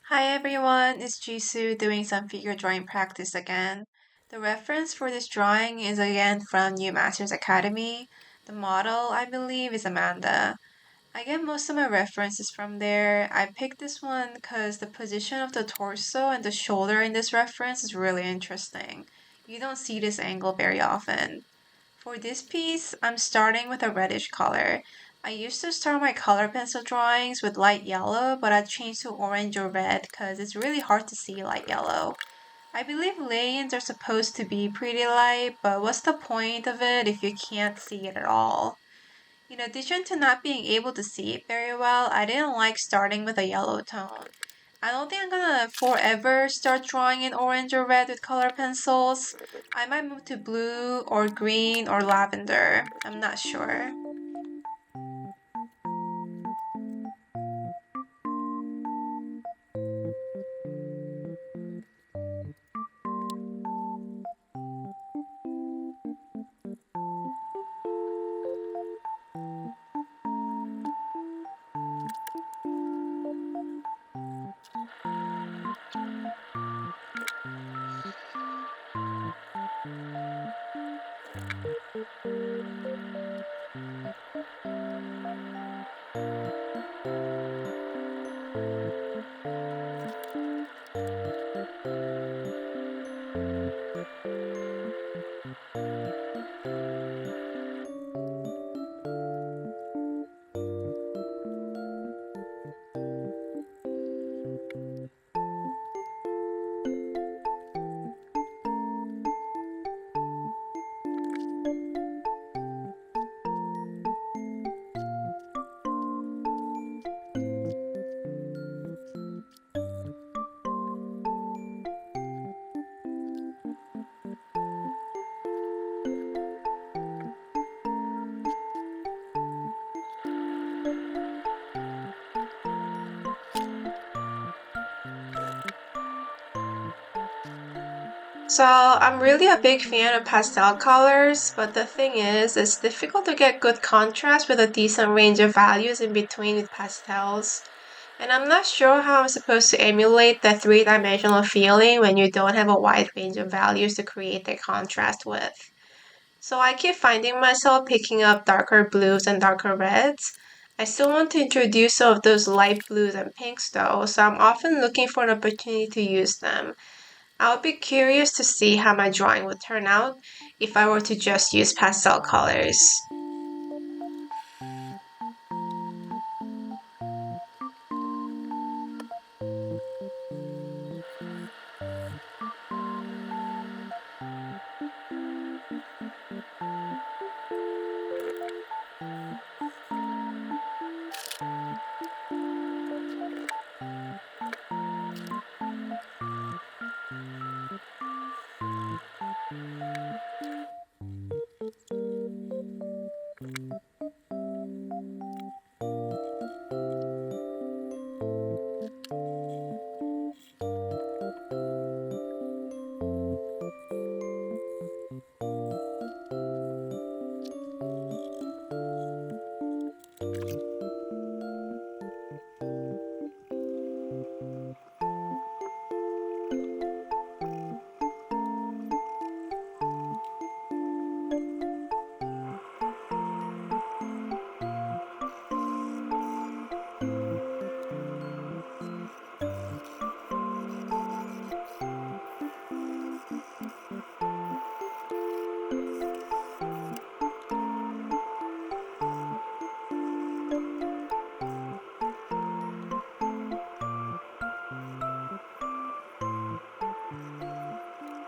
Hi everyone, it's Jisoo doing some figure drawing practice again. The reference for this drawing is again from New Masters Academy. The model, I believe, is Amanda. I get most of my references from there. I picked this one because the position of the torso and the shoulder in this reference is really interesting. You don't see this angle very often. For this piece, I'm starting with a reddish color. I used to start my color pencil drawings with light yellow, but I changed to orange or red because it's really hard to see light yellow. I believe lanes are supposed to be pretty light, but what's the point of it if you can't see it at all? In addition to not being able to see it very well, I didn't like starting with a yellow tone. I don't think I'm gonna forever start drawing in orange or red with color pencils. I might move to blue or green or lavender. I'm not sure. So I'm really a big fan of pastel colors, but the thing is, it's difficult to get good contrast with a decent range of values in between with pastels. And I'm not sure how I'm supposed to emulate that three-dimensional feeling when you don't have a wide range of values to create the contrast with. So I keep finding myself picking up darker blues and darker reds. I still want to introduce some of those light blues and pinks though, so I'm often looking for an opportunity to use them. I would be curious to see how my drawing would turn out if I were to just use pastel colors.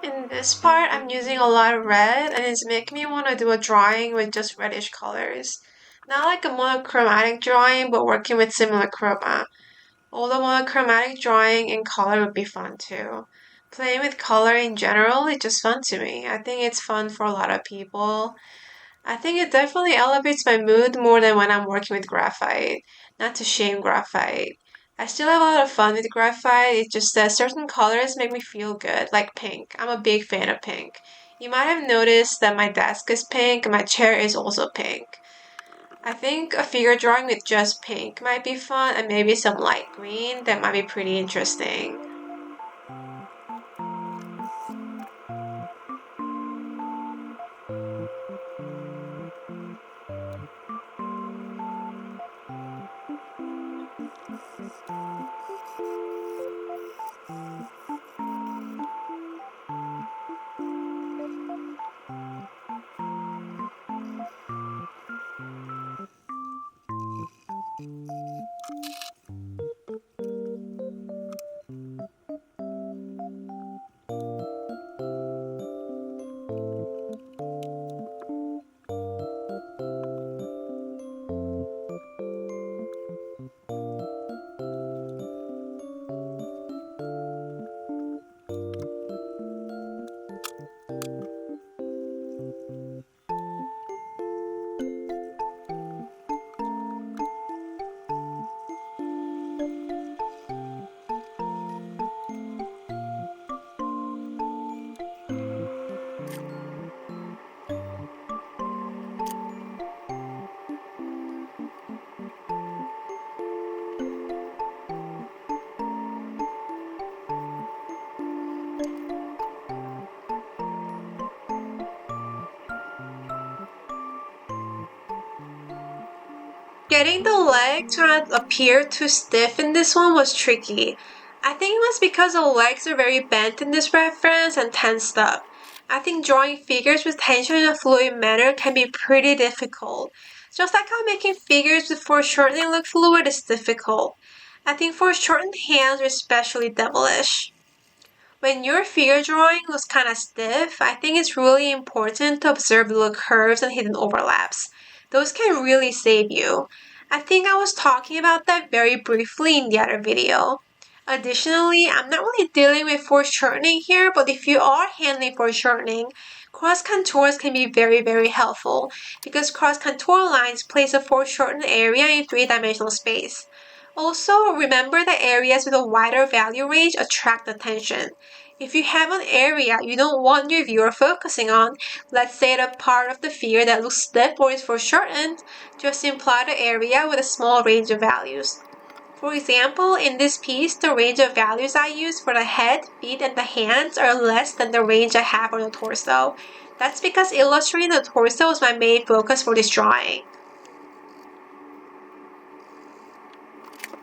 In this part, I'm using a lot of red and it's making me want to do a drawing with just reddish colors. Not like a monochromatic drawing, but working with similar chroma. Although monochromatic drawing in color would be fun too. Playing with color in general is just fun to me. I think it's fun for a lot of people. I think it definitely elevates my mood more than when I'm working with graphite. Not to shame graphite. I still have a lot of fun with graphite, it's just that certain colors make me feel good, like pink. I'm a big fan of pink. You might have noticed that my desk is pink and my chair is also pink. I think a figure drawing with just pink might be fun, and maybe some light green. That might be pretty interesting. Getting the leg to not appear too stiff in this one was tricky. I think it was because the legs are very bent in this reference and tensed up. I think drawing figures with tension in a fluid manner can be pretty difficult. Just like how making figures with foreshortening look fluid is difficult. I think foreshortened hands are especially devilish. When your figure drawing looks kind of stiff, I think it's really important to observe the curves and hidden overlaps. Those can really save you. I think I was talking about that very briefly in the other video. Additionally, I'm not really dealing with foreshortening here, but if you are handling foreshortening, cross contours can be very helpful because cross contour lines place a foreshortened area in three-dimensional space. Also, remember that areas with a wider value range attract attention. If you have an area you don't want your viewer focusing on, let's say the part of the figure that looks stiff or is foreshortened, just imply the area with a small range of values. For example, in this piece, the range of values I use for the head, feet, and the hands are less than the range I have for the torso. That's because illustrating the torso is my main focus for this drawing.